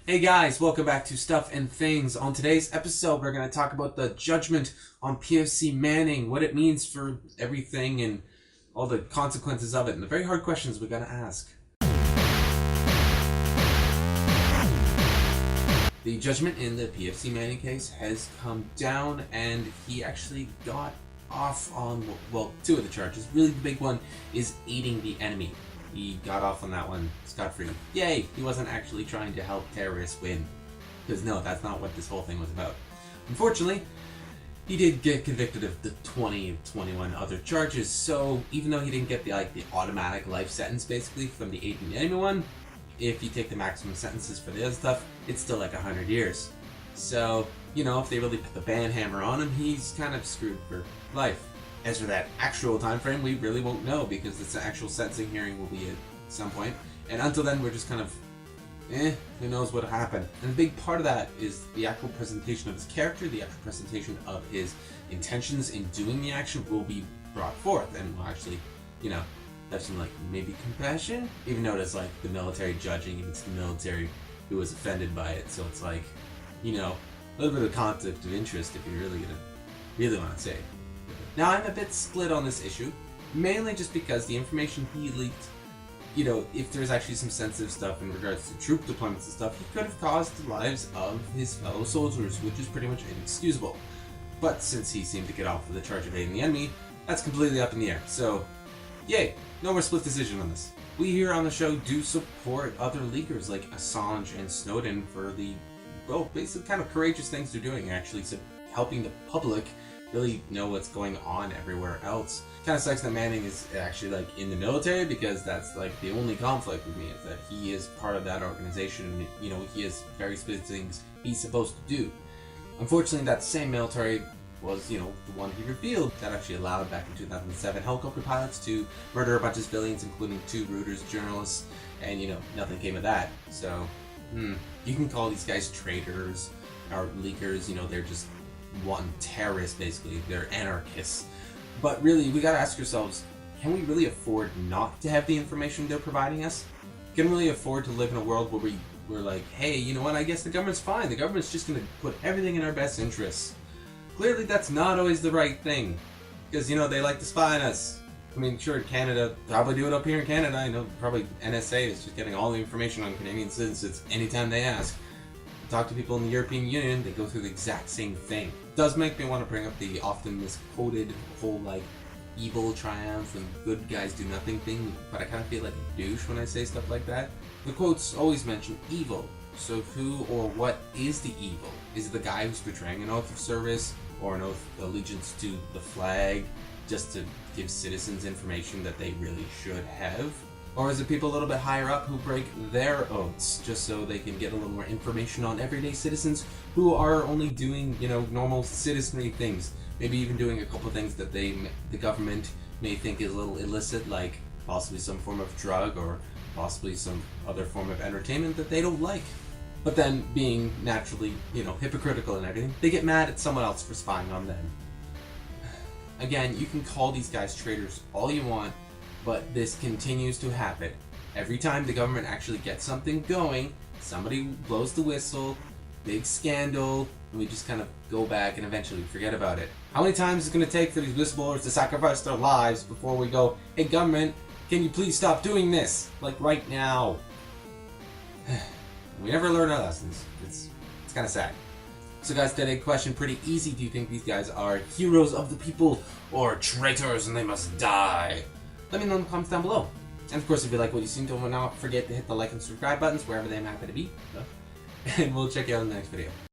Hey guys, welcome back to Stuff and Things. On today's episode, we're going to talk about the judgment on PFC Manning, what it means for everything and all the consequences of it, and the very hard questions we got to ask. The judgment in the PFC Manning case has come down, and he actually got off on, well, two of the charges. Really, the big one is aiding the enemy. He got off on that one scot-free. Yay! He wasn't actually trying to help terrorists win. Because no, that's not what this whole thing was about. Unfortunately, he did get convicted of the 21 other charges, so even though he didn't get the automatic life sentence basically from the aiding the enemy one, if you take the maximum sentences for the other stuff, it's still like 100 years. So, you know, if they really put the ban hammer on him, he's kind of screwed for life. As for that actual time frame, we really won't know because the actual sentencing hearing will be at some point. And until then, we're just kind of, who knows what happened. And a big part of that is the actual presentation of his character, the actual presentation of his intentions in doing the action will be brought forth. And will actually, you know, have some, maybe compassion? Even though it's, the military judging and it's the military who was offended by it. So it's you know, a little bit of conflict of interest if you're really want to say. Now, I'm a bit split on this issue, mainly just because the information he leaked, you know, if there's actually some sensitive stuff in regards to troop deployments and stuff, he could have caused the lives of his fellow soldiers, which is pretty much inexcusable. But since he seemed to get off with the charge of aiding the enemy, that's completely up in the air. So, yay, no more split decision on this. We here on the show do support other leakers like Assange and Snowden for the, well, basically kind of courageous things they're doing, actually, so helping the public really know what's going on everywhere else. Kind of sucks that Manning is actually in the military because that's the only conflict with me is that he is part of that organization and you know he has very specific things he's supposed to do. Unfortunately, that same military was the one he revealed that actually allowed back in 2007 helicopter pilots to murder a bunch of civilians, including 2 Reuters journalists, and nothing came of that. So you can call these guys traitors or leakers. They're just one terrorist, basically. They're anarchists. But really, we gotta ask ourselves, can we really afford not to have the information they're providing us? Can we really afford to live in a world where we're like, hey, you know what, I guess the government's fine. The government's just gonna put everything in our best interests. Clearly, that's not always the right thing. Because, they like to spy on us. I mean, sure, Canada, probably do it up here in Canada. I know probably NSA is just getting all the information on Canadian citizens anytime they ask. Talk to people in the European Union, they go through the exact same thing. It does make me want to bring up the often misquoted whole evil triumph and good guys do nothing thing, but I kind of feel like a douche when I say stuff like that. The quotes always mention evil, so who or what is the evil? Is it the guy who's betraying an oath of service or an oath of allegiance to the flag just to give citizens information that they really should have? Or is it people a little bit higher up who break their oaths just so they can get a little more information on everyday citizens who are only doing, normal citizenry things? Maybe even doing a couple of things that the government may think is a little illicit, like possibly some form of drug or possibly some other form of entertainment that they don't like. But then being naturally, hypocritical and everything, they get mad at someone else for spying on them. Again, you can call these guys traitors all you want, but this continues to happen. Every time the government actually gets something going, somebody blows the whistle, big scandal, and we just kind of go back and eventually forget about it. How many times is it going to take for these whistleblowers to sacrifice their lives before we go, hey government, can you please stop doing this? Right now. We never learn our lessons. It's kind of sad. So guys, today question pretty easy. Do you think these guys are heroes of the people or traitors and they must die? Let me know in the comments down below. And of course, if you like what you've seen, don't forget to hit the like and subscribe buttons wherever they happen to be. And we'll check you out in the next video.